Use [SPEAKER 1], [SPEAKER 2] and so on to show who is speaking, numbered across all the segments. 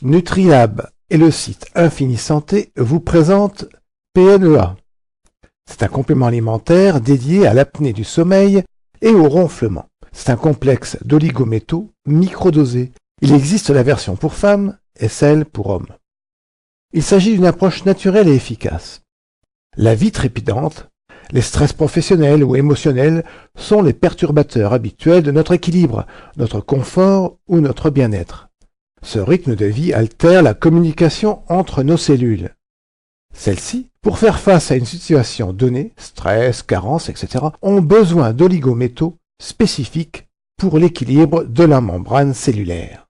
[SPEAKER 1] Nutrilab et le site Infini Santé vous présentent PNEA. C'est un complément alimentaire dédié à l'apnée du sommeil et au ronflement. C'est un complexe d'oligométaux microdosés. Il existe la version pour femmes et celle pour hommes. Il s'agit d'une approche naturelle et efficace. La vie trépidante, les stress professionnels ou émotionnels sont les perturbateurs habituels de notre équilibre, notre confort ou notre bien-être. Ce rythme de vie altère la communication entre nos cellules. Celles-ci, pour faire face à une situation donnée, stress, carence, etc., ont besoin d'oligométaux spécifiques pour l'équilibre de la membrane cellulaire.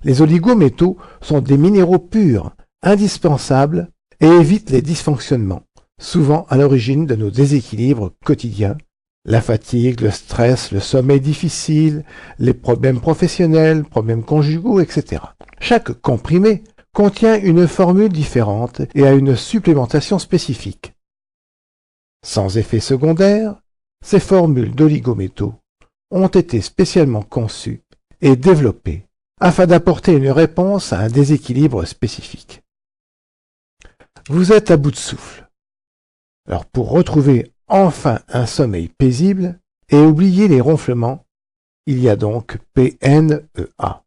[SPEAKER 1] Les oligométaux sont des minéraux purs, indispensables et évitent les dysfonctionnements, souvent à l'origine de nos déséquilibres quotidiens, la fatigue, le stress, le sommeil difficile, les problèmes professionnels, problèmes conjugaux, etc. Chaque comprimé contient une formule différente et a une supplémentation spécifique. Sans effet secondaire, ces formules d'oligométaux ont été spécialement conçues et développées afin d'apporter une réponse à un déséquilibre spécifique. Vous êtes à bout de souffle. Alors pour retrouver enfin un sommeil paisible et oublier les ronflements, il y a donc PNEA.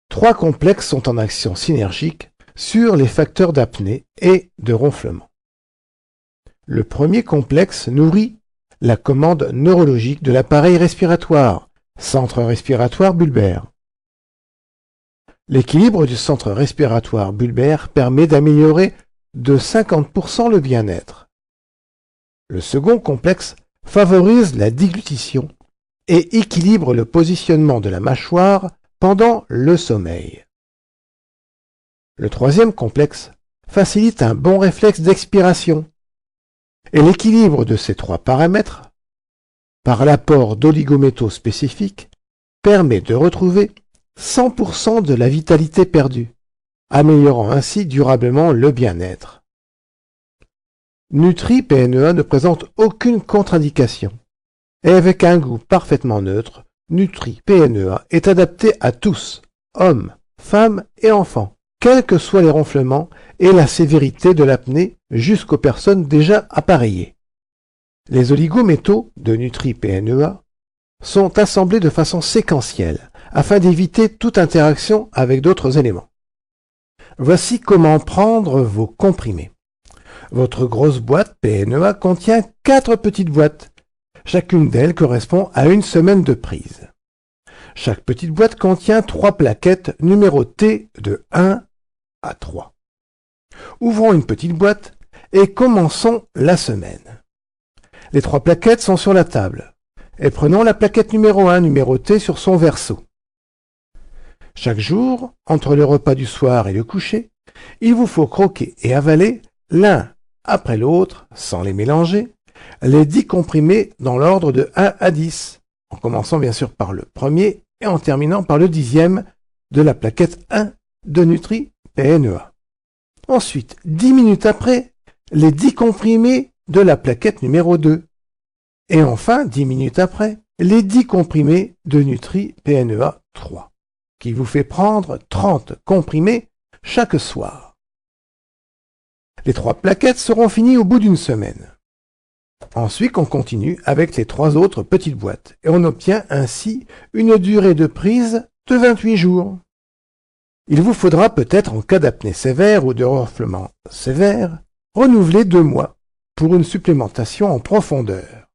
[SPEAKER 1] 3 complexes sont en action synergique sur les facteurs d'apnée et de ronflement. Le premier complexe nourrit la commande neurologique de l'appareil respiratoire, centre respiratoire bulbaire. L'équilibre du centre respiratoire bulbaire permet d'améliorer de 50% le bien-être. Le second complexe favorise la déglutition et équilibre le positionnement de la mâchoire pendant le sommeil. Le troisième complexe facilite un bon réflexe d'expiration. Et l'équilibre de ces 3 paramètres, par l'apport d'oligométaux spécifiques, permet de retrouver 100% de la vitalité perdue, améliorant ainsi durablement le bien-être. Nutri-PNEA ne présente aucune contre-indication, et avec un goût parfaitement neutre, Nutri-PNEA est adapté à tous, hommes, femmes et enfants, quels que soient les ronflements et la sévérité de l'apnée jusqu'aux personnes déjà appareillées. Les oligométaux de Nutri-PNEA sont assemblés de façon séquentielle afin d'éviter toute interaction avec d'autres éléments. Voici comment prendre vos comprimés. Votre grosse boîte PNEA contient 4 petites boîtes. Chacune d'elles correspond à une semaine de prise. Chaque petite boîte contient 3 plaquettes numérotées de 1 à 3. Ouvrons une petite boîte et commençons la semaine. Les 3 plaquettes sont sur la table et prenons la plaquette numéro 1 numérotée sur son verso. Chaque jour, entre le repas du soir et le coucher, il vous faut croquer et avaler l'un après l'autre, sans les mélanger, les 10 comprimés dans l'ordre de 1 à 10, en commençant bien sûr par le premier et en terminant par le 10e de la plaquette 1 de Nutri-PNEA. Ensuite, 10 minutes après, les 10 comprimés de la plaquette numéro 2. Et enfin, 10 minutes après, les 10 comprimés de Nutri-PNEA 3, qui vous fait prendre 30 comprimés chaque soir. Les 3 plaquettes seront finies au bout d'une semaine. Ensuite, on continue avec les 3 autres petites boîtes et on obtient ainsi une durée de prise de 28 jours. Il vous faudra peut-être, en cas d'apnée sévère ou de ronflement sévère, renouveler 2 mois pour une supplémentation en profondeur.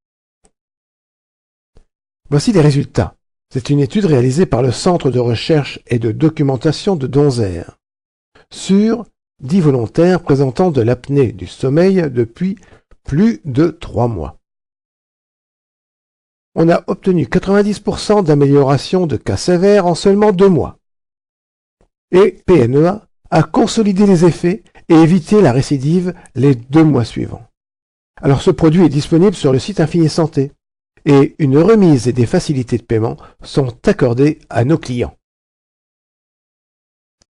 [SPEAKER 1] Voici les résultats. C'est une étude réalisée par le Centre de recherche et de documentation de Donzère sur 10 volontaires présentant de l'apnée du sommeil depuis plus de 3 mois. On a obtenu 90% d'amélioration de cas sévères en seulement 2 mois. Et PNEA a consolidé les effets et évité la récidive les 2 mois suivants. Alors ce produit est disponible sur le site Infini Santé et une remise et des facilités de paiement sont accordées à nos clients.